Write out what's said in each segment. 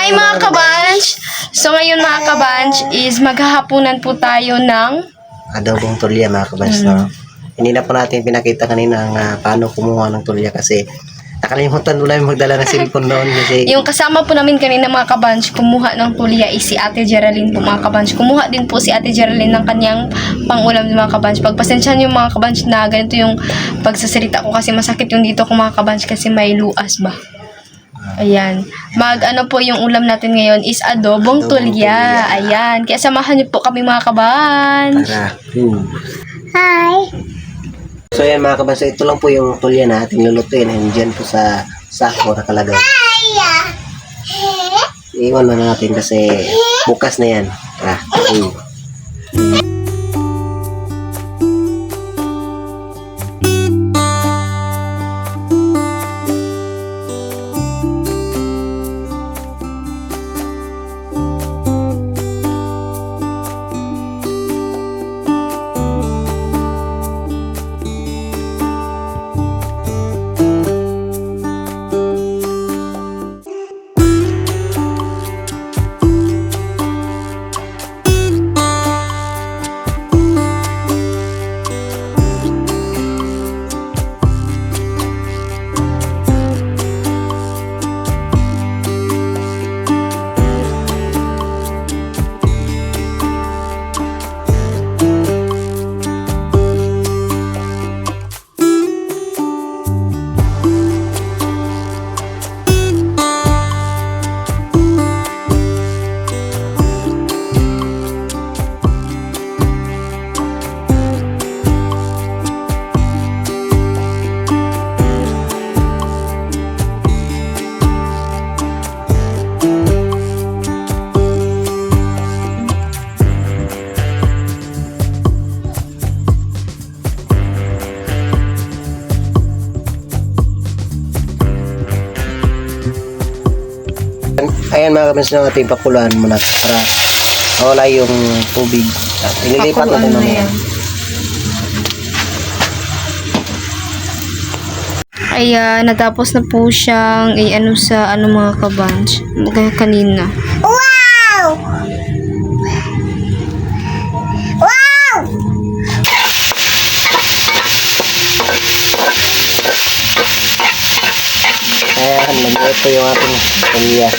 Hi mga kabanch! So ngayon mga kabanch is maghahapunan po tayo ng adobong tulya mga kabanch. No? Hindi na po natin pinakita kanina ang paano kumuha ng tulya kasi nakalimutan mo lang magdala ng cellphone noon kasi yung kasama po namin kanina mga kabanch kumuha ng tulya is si Ate Geraldine po mga kabanch. Kumuha din po si Ate Geraldine ng kanyang pangulam mga kabanch. Pagpasensyahan yung mga kabanch na ganito yung pagsasalita ko kasi masakit yung dito ko mga kabanch kasi may luas ba. Ayan. Ano po yung ulam natin ngayon is adobong tulya. Ayan. Kaya samahan niyo po kami mga kabanch. para Hi! So yan mga kabanch, ito lang po yung tulya na ating lulutuin. Nandiyan po sa sako nakalagay. Iwan na natin kasi bukas na yan. Ayan mga kabanch, na ating pakuluan muna para mawala yung tubig. Inilipat natin naman. Ayan, natapos na po siyang sa mga kabanch. Kanina. Wow! Wow! Ayan, ito yung ating tulya.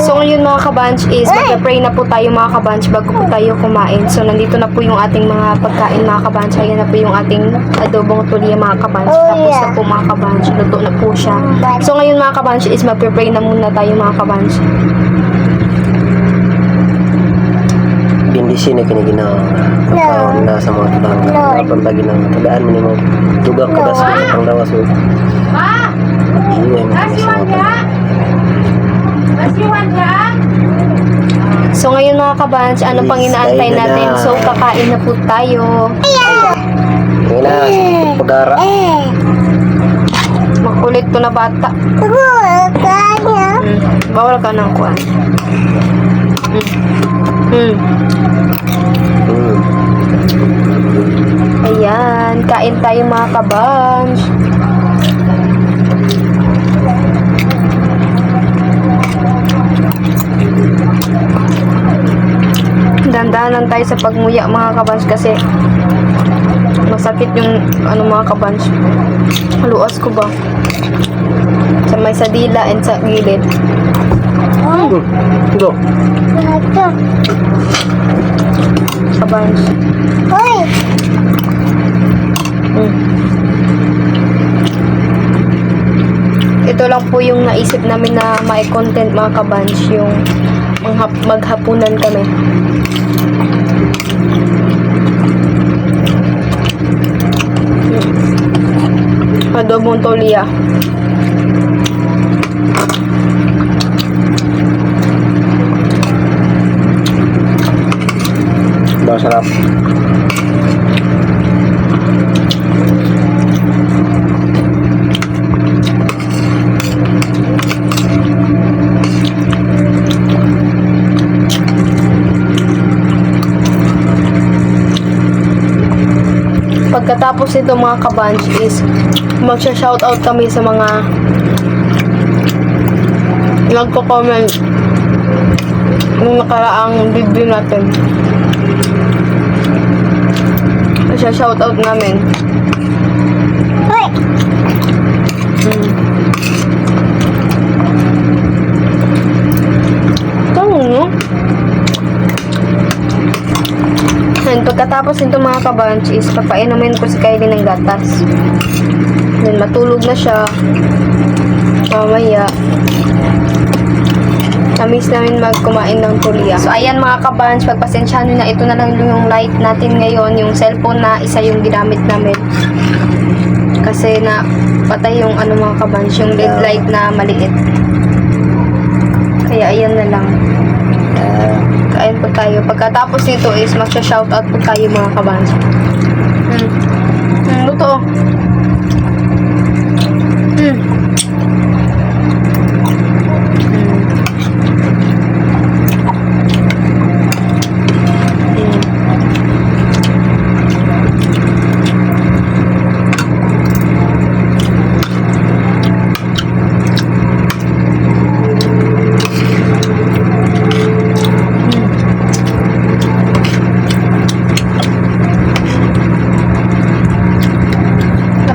So ngayon mga kabanch is magpa-pray na po tayo mga kabanch bago po tayo kumain. So nandito na po yung ating mga pagkain mga kabanch. Ayan na po yung ating adobong tulya mga kabanch. Tapos na po mga kabanch. Luto na po siya. So ngayon mga kabanch is magpa-pray na muna tayo mga kabanch. Bindisi na kiniginaw pagkaon na sa mga tabang na pantagin ng tagaan mo ni mo tugak ka das ang lawas mo. So ngayon mga kabanch, ano pang inaantay natin? So kakain na po tayo. Ngayon na, pagara. Makulit to na bata. Bawal ka ng kuwan. Ayan, kain tayo mga kabanch. Dandanan tayo sa pagmuya mga kabanch kasi masakit yung mga kabanch. Luas ko ba? Sa may sadila and sa gilid. Ito. Kabanch. Hoy! Ito lang po yung naisip namin na may content mga kabanch, yung maghapunan kami. Adobong tulya. Masarap. Pagkatapos nito mga kabanch is magsha-shoutout kami sa mga nagko-comment nung nakaraang video natin. Magsha-shoutout namin. Hoy! No? And pagkatapos nito mga kabanch is papainumin ko si Kylie ng gatas. Then matulog na siya. Mamaya namiss namin magkumain ng tulya. So ayan mga kabanch, pagpasensyahan nyo na, ito na lang yung light natin ngayon. Yung cellphone na isa yung ginamit namin. Kasi na patay yung ano mga kabanch, yung LED light na maliit. Kaya ayan na lang. Kain po tayo. Pagkatapos nito is magsha-shoutout po tayo mga kabanch. Luto.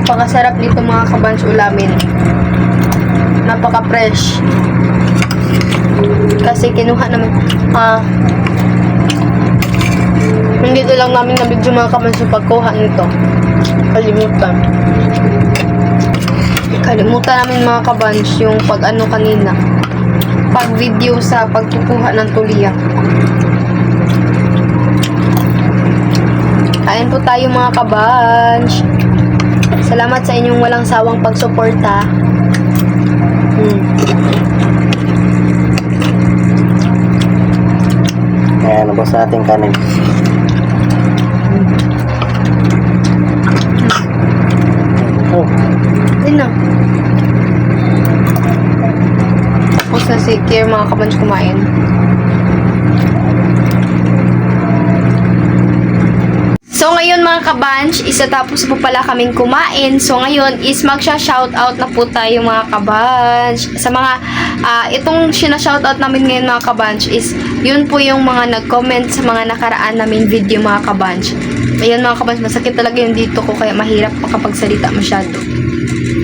Napakasarap dito mga kabanch ulamin. Napaka-fresh. Kasi kinuha namin hindi lang namin nabidyo mga kabanch yung pagkuha nito. Kalimutan namin mga kabanch yung pag-ano kanina. Pag-video sa pagkukuha ng tulya. Kain po tayo mga kabanch. Salamat sa inyong walang sawang pagsuporta. Ayan, nabos sa ating kanin. Yun na. Tapos na si Kier mga kabanch kumain. So ngayon mga kabanch, tapos po pala kaming kumain. So ngayon is magsha-shoutout na po tayo mga kabanch. Sa mga, itong sina-shoutout namin ngayon mga kabanch is, yun po yung mga nag-comment sa mga nakaraan naming video mga kabanch. Ayan mga kabanch, masakit talaga yung dito ko kaya mahirap makapagsalita masyado.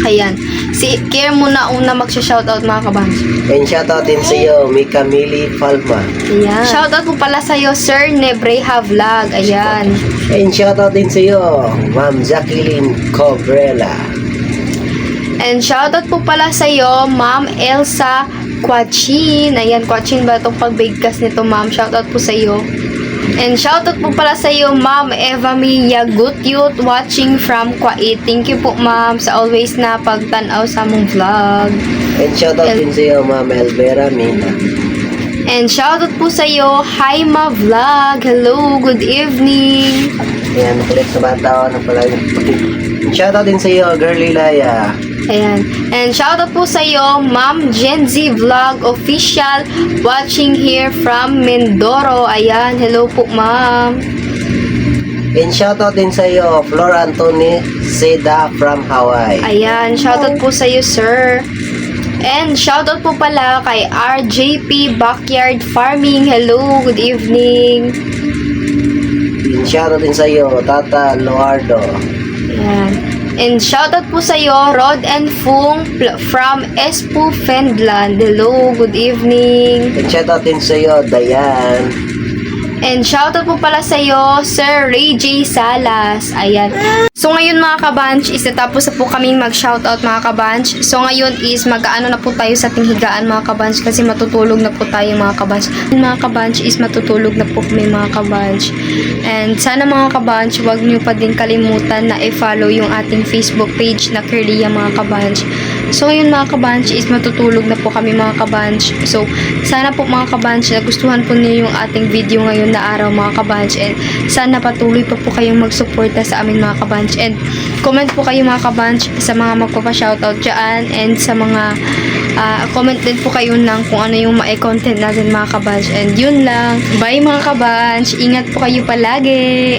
Ayan. Si Kier muna una magsha-shoutout mga kabanch. And shoutout din sa iyo, Mika Mili Palma. Ayan. Shoutout po pala sa'yo, Sir Nebreha Vlog. Ayan. And shoutout din sa iyo, Ma'am Jacqueline Cobrela. And shoutout po pala sa'yo, Ma'am Elsa Quachin. Ayan, Quachin ba itong pagbigkas nito, Ma'am? Shoutout po sa'yo. And shoutout po pala sa iyo, Ma'am Eva Mia Gutyut, watching from Kuwait. Thank you po, Ma'am, sa always na pagtanaw sa mong vlog. And shoutout din sa iyo, Ma'am Elvera Mina. And shoutout po sa iyo, Haima Vlog. Hello, good evening. Ayan, makulit na bata ako na pala. Shoutout din sa iyo, Girly Laya. Ayan. And shoutout po sa iyo, Ma'am Genzy Vlog Official, watching here from Mindoro. Ayan, hello po, Ma'am. And shoutout din sa iyo, Flor Anthony Seda from Hawaii. Ayan, shoutout po sa iyo, sir. And shoutout po pala kay RJP Backyard Farming. Hello, good evening. And shoutout din sa iyo, Tata Loardo. Ayan. And shoutout po sa iyo, Rod and Fung from Espoo, Finland. Hello, good evening. And shoutout din sa iyo, Dayan. And shoutout po pala sa iyo, Sir Ray J. Salas. Ayan. So ngayon mga kabanch, is natapos na po kaming mag-shoutout mga kabanch. So ngayon is mag-aano na po tayo sa ating higaan mga kabanch kasi matutulog na po tayo mga kabanch. Mga kabanch is matutulog na po kami mga kabanch. And sana mga kabanch, huwag nyo pa din kalimutan na i-follow yung ating Facebook page na Kerlia mga kabanch. So ngayon mga kabanch is matutulog na po kami mga kabanch. So sana po mga kabanch, nagustuhan po niyo yung ating video ngayon na araw mga kabanch. And sana patuloy pa po kayong magsuporta sa amin mga kabanch. And comment po kayo mga kabanch sa mga magpapa-shoutout dyan. And sa mga comment din po kayo ng kung ano yung ma-content natin mga kabanch. And yun lang. Bye mga kabanch. Ingat po kayo palagi.